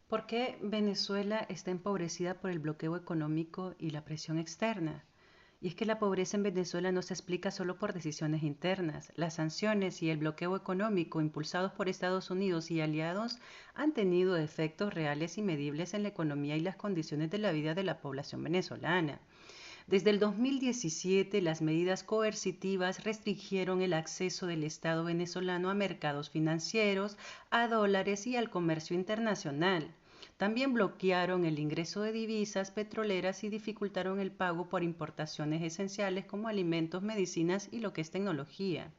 ¿Por qué Venezuela está empobrecida por el bloqueo económico y la presión externa? Y es que la pobreza en Venezuela no se explica solo por decisiones internas. Las sanciones y el bloqueo económico impulsados por Estados Unidos y aliados han tenido efectos reales y medibles en la economía y las condiciones de la vida de la población venezolana. Desde el 2017, las medidas coercitivas restringieron el acceso del Estado venezolano a mercados financieros, a dólares y al comercio internacional. También bloquearon el ingreso de divisas petroleras y dificultaron el pago por importaciones esenciales como alimentos, medicinas y lo que es tecnología.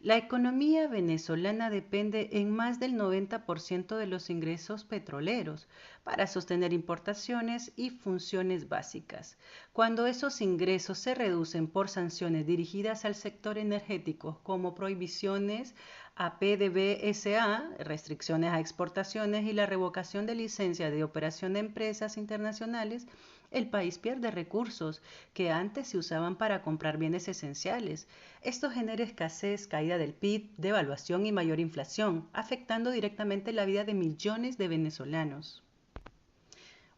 La economía venezolana depende en más del 90% de los ingresos petroleros para sostener importaciones y funciones básicas. Cuando esos ingresos se reducen por sanciones dirigidas al sector energético como prohibiciones a PDVSA, restricciones a exportaciones y la revocación de licencia de operación de empresas internacionales, el país pierde recursos que antes se usaban para comprar bienes esenciales. Esto genera escasez, caída del PIB, devaluación y mayor inflación, afectando directamente la vida de millones de venezolanos.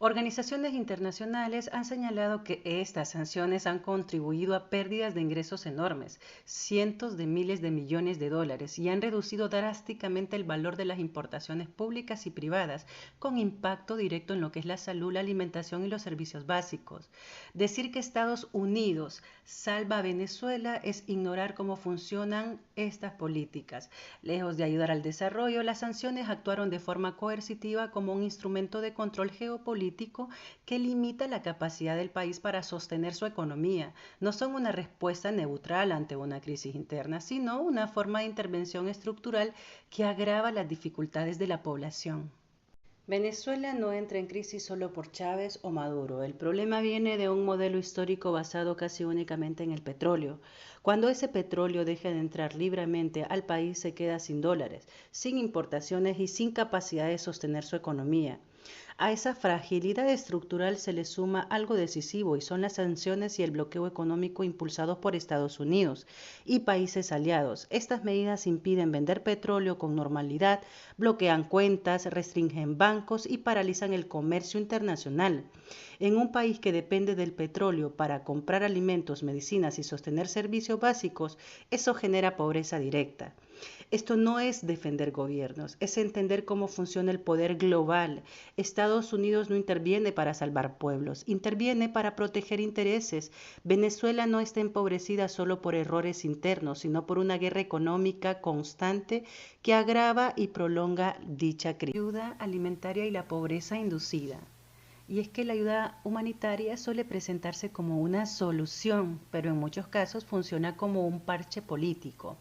Organizaciones internacionales han señalado que estas sanciones han contribuido a pérdidas de ingresos enormes, cientos de miles de millones de dólares, y han reducido drásticamente el valor de las importaciones públicas y privadas, con impacto directo en lo que es la salud, la alimentación y los servicios básicos. Decir que Estados Unidos salva a Venezuela es ignorar cómo funcionan estas políticas. Lejos de ayudar al desarrollo, las sanciones actuaron de forma coercitiva como un instrumento de control geopolítico que limita la capacidad del país para sostener su economía. No son una respuesta neutral ante una crisis interna, sino una forma de intervención estructural que agrava las dificultades de la población. Venezuela no entra en crisis solo por Chávez o Maduro. El problema viene de un modelo histórico basado casi únicamente en el petróleo. Cuando ese petróleo deja de entrar libremente al país, se queda sin dólares, sin importaciones y sin capacidad de sostener su economía. A esa fragilidad estructural se le suma algo decisivo y son las sanciones y el bloqueo económico impulsados por Estados Unidos y países aliados. Estas medidas impiden vender petróleo con normalidad, bloquean cuentas, restringen bancos y paralizan el comercio internacional. En un país que depende del petróleo para comprar alimentos, medicinas y sostener servicios básicos, eso genera pobreza directa. Esto no es defender gobiernos, es entender cómo funciona el poder global. Estados Unidos no interviene para salvar pueblos, interviene para proteger intereses. Venezuela no está empobrecida solo por errores internos, sino por una guerra económica constante que agrava y prolonga dicha crisis. Ayuda alimentaria y la pobreza inducida. Y es que la ayuda humanitaria suele presentarse como una solución, pero en muchos casos funciona como un parche político.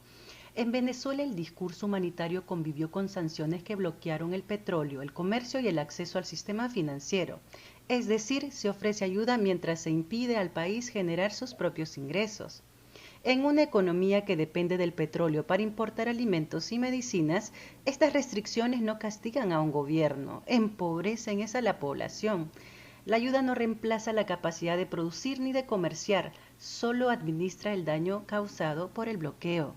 En Venezuela el discurso humanitario convivió con sanciones que bloquearon el petróleo, el comercio y el acceso al sistema financiero. Es decir, se ofrece ayuda mientras se impide al país generar sus propios ingresos. En una economía que depende del petróleo para importar alimentos y medicinas, estas restricciones no castigan a un gobierno, empobrecen a la población. La ayuda no reemplaza la capacidad de producir ni de comerciar, solo administra el daño causado por el bloqueo.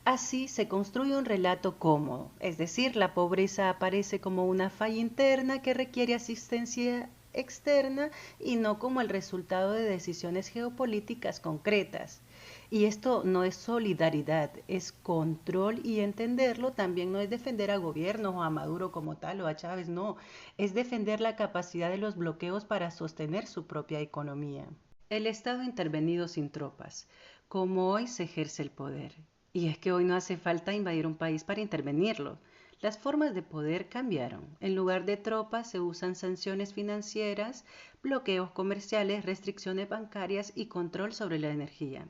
Así se construye un relato cómodo, es decir, la pobreza aparece como una falla interna que requiere asistencia externa y no como el resultado de decisiones geopolíticas concretas. Y esto no es solidaridad, es control y entenderlo también no es defender a gobiernos o a Maduro como tal o a Chávez, no, es defender la capacidad de los bloqueos para sostener su propia economía. El Estado intervenido sin tropas, como hoy se ejerce el poder. Y es que hoy no hace falta invadir un país para intervenirlo. Las formas de poder cambiaron. En lugar de tropas se usan sanciones financieras, bloqueos comerciales, restricciones bancarias y control sobre la energía.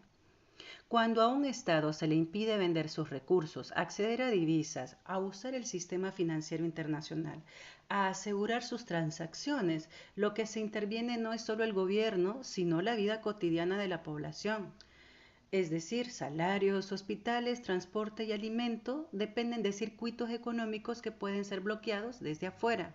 Cuando a un Estado se le impide vender sus recursos, acceder a divisas, a usar el sistema financiero internacional, a asegurar sus transacciones, lo que se interviene no es solo el gobierno, sino la vida cotidiana de la población. Es decir, salarios, hospitales, transporte y alimento dependen de circuitos económicos que pueden ser bloqueados desde afuera.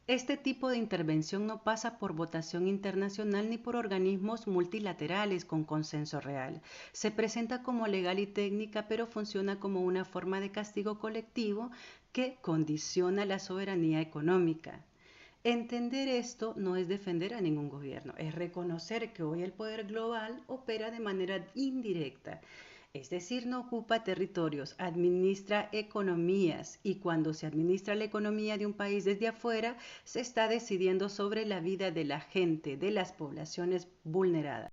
Este tipo de intervención no pasa por votación internacional ni por organismos multilaterales con consenso real. Se presenta como legal y técnica, pero funciona como una forma de castigo colectivo que condiciona la soberanía económica. Entender esto no es defender a ningún gobierno, es reconocer que hoy el poder global opera de manera indirecta, es decir, no ocupa territorios, administra economías y cuando se administra la economía de un país desde afuera, se está decidiendo sobre la vida de la gente, de las poblaciones vulneradas.